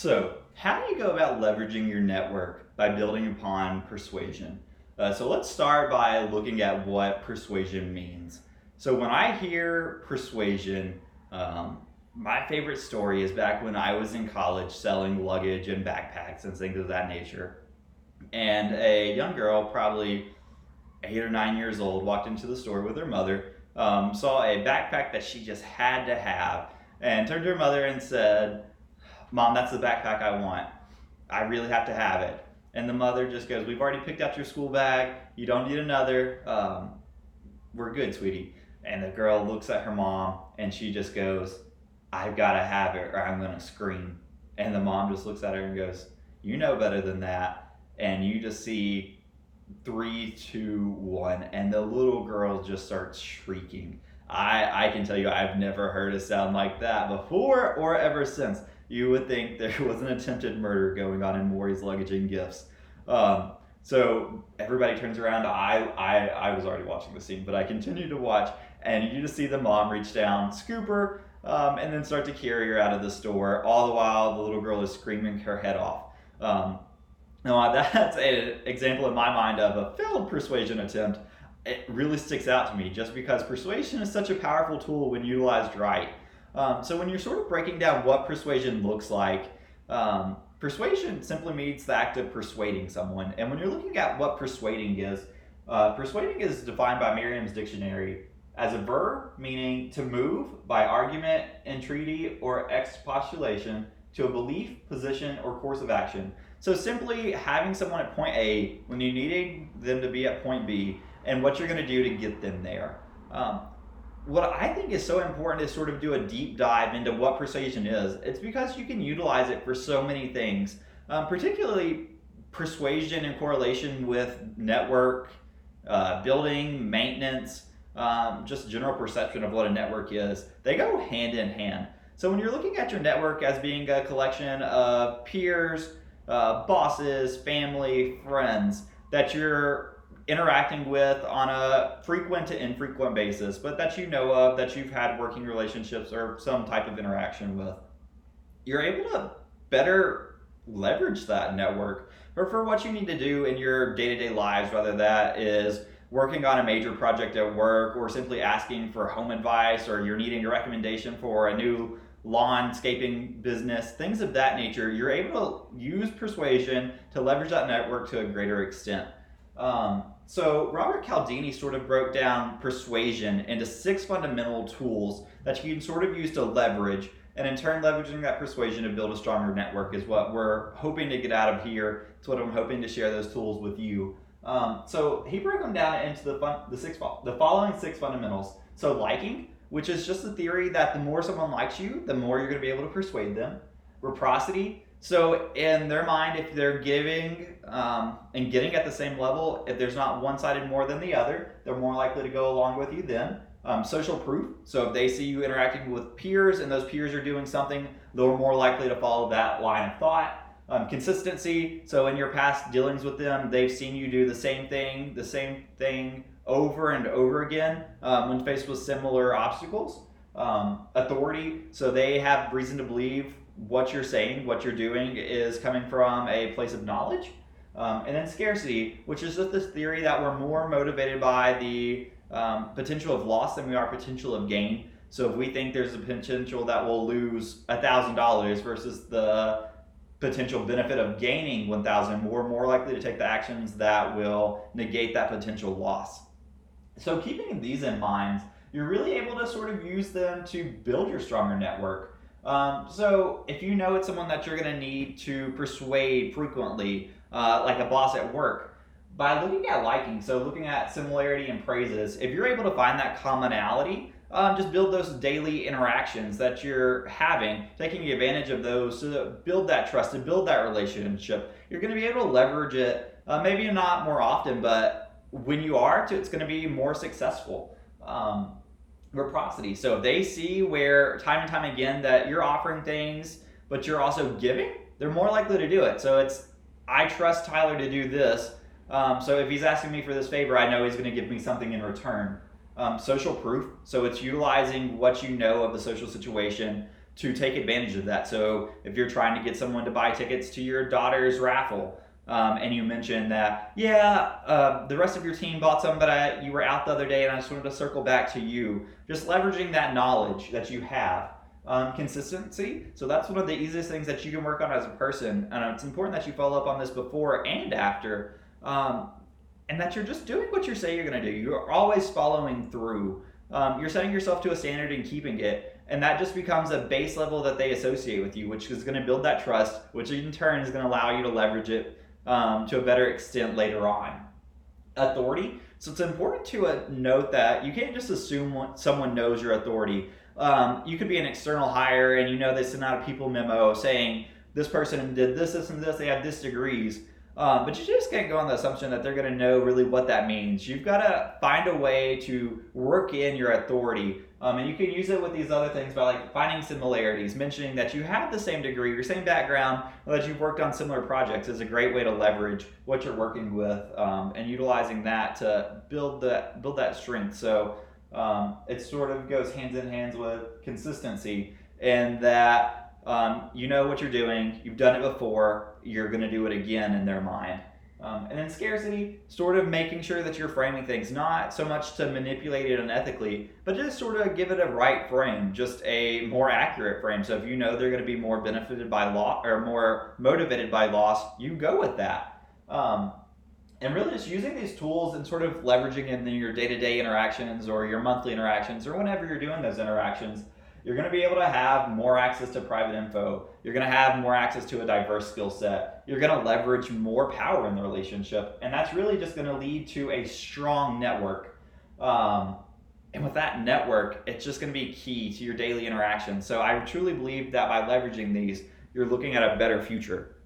So, how do you go about leveraging your network by building upon persuasion? So, let's start by looking at what persuasion means. So, when I hear persuasion, um, my favorite story is back when I was in college selling luggage and backpacks and things of that nature. And a young girl, probably 8 or 9 years old, walked into the store with her mother, saw a backpack that she just had to have, and turned to her mother and said, Mom, that's the backpack I want. I really have to have it. And the mother just goes, We've already picked out your school bag. You don't need another. We're good, sweetie. And the girl looks at her mom and she just goes, I've got to have it or I'm going to scream. And the mom just looks at her and goes, You know better than that. And you just see three, two, one, and the little girl just starts shrieking. I can tell you, I've never heard a sound like that before or ever since. You would think there was an attempted murder going on in Maury's luggage and gifts. So everybody turns around. I was already watching the scene, but I continue to watch, and you just see the mom reach down, scoop her, and then start to carry her out of the store. All the while, the little girl is screaming her head off. Now, that's an example in my mind of a failed persuasion attempt. It really sticks out to me just because persuasion is such a powerful tool when utilized right. So when you're sort of breaking down what persuasion looks like, persuasion simply means the act of persuading someone. And when you're looking at what persuading is defined by Merriam's dictionary as a verb meaning to move by argument, entreaty, or expostulation to a belief, position, or course of action. So simply having someone at point A when you're needing them to be at point B and what you're going to do to get them there. What I think is so important is sort of do a deep dive into what persuasion is. It's because you can utilize it for so many things, particularly persuasion in correlation with network building, maintenance, just general perception of what a network is. They go hand in hand. So when you're looking at your network as being a collection of peers, bosses, family, friends that you're interacting with on a frequent to infrequent basis, but that you know of, that you've had working relationships or some type of interaction with, you're able to better leverage that network or for what you need to do in your day-to-day lives, whether that is working on a major project at work or simply asking for home advice or you're needing a recommendation for a new landscaping business, things of that nature. You're able to use persuasion to leverage that network to a greater extent. So Robert Cialdini sort of broke down persuasion into 6 fundamental tools that you can sort of use to leverage, and in turn leveraging that persuasion to build a stronger network is what we're hoping to get out of here. It's what I'm hoping to share those tools with you. So he broke them down into the following 6 fundamentals. So liking, which is just the theory that the more someone likes you, the more you're going to be able to persuade them. Reciprocity, so in their mind, if they're giving and getting at the same level, if there's not one-sided more than the other, they're more likely to go along with you then. Social proof, so if they see you interacting with peers and those peers are doing something, they're more likely to follow that line of thought. Consistency, so in your past dealings with them, they've seen you do the same thing over and over again when faced with similar obstacles. Authority, so they have reason to believe what you're saying, what you're doing is coming from a place of knowledge. And then scarcity, which is just this theory that we're more motivated by the potential of loss than we are potential of gain. So if we think there's a potential that we'll lose $1,000 versus the potential benefit of gaining 1,000, we're more likely to take the actions that will negate that potential loss. So keeping these in mind, you're really able to sort of use them to build your stronger network. So if you know it's someone that you're going to need to persuade frequently, like a boss at work, by looking at liking, so looking at similarity and praises, if you're able to find that commonality, just build those daily interactions that you're having, taking advantage of those to build that trust, to build that relationship. You're going to be able to leverage it, maybe not more often, but when you are, it's going to be more successful. Reciprocity, so if they see where time and time again that you're offering things, but you're also giving, they're more likely to do it. So it's, I trust Tyler to do this, so if he's asking me for this favor, I know he's going to give me something in return. Social proof, so it's utilizing what you know of the social situation to take advantage of that. So if you're trying to get someone to buy tickets to your daughter's raffle, and you mentioned that, the rest of your team bought some, but you were out the other day and I just wanted to circle back to you. Just leveraging that knowledge that you have. Consistency. So that's one of the easiest things that you can work on as a person. And it's important that you follow up on this before and after. And that you're just doing what you say you're going to do. You're always following through. You're setting yourself to a standard and keeping it. And that just becomes a base level that they associate with you, which is going to build that trust, which in turn is going to allow you to leverage it to a better extent later on. Authority. So it's important to note that you can't just assume someone knows your authority. You could be an external hire and you know they send out a people memo saying this person did this, this, and this, they have this degrees. But you just can't go on the assumption that they're going to know really what that means. You've got to find a way to work in your authority. And you can use it with these other things by like finding similarities, mentioning that you have the same degree, your same background, or that you've worked on similar projects is a great way to leverage what you're working with, and utilizing that to build that strength. So it sort of goes hands in hands with consistency, and that you know what you're doing, you've done it before, you're going to do it again in their mind. And then scarcity, sort of making sure that you're framing things not so much to manipulate it unethically, but just sort of give it a right frame, just a more accurate frame. So if you know they're going to be more benefited by loss or more motivated by loss, you go with that. And really just using these tools and sort of leveraging in your day-to-day interactions or your monthly interactions or whenever you're doing those interactions, you're going to be able to have more access to private info. You're going to have more access to a diverse skill set. You're going to leverage more power in the relationship. And that's really just going to lead to a strong network. And with that network, it's just going to be key to your daily interactions. So I truly believe that by leveraging these, you're looking at a better future.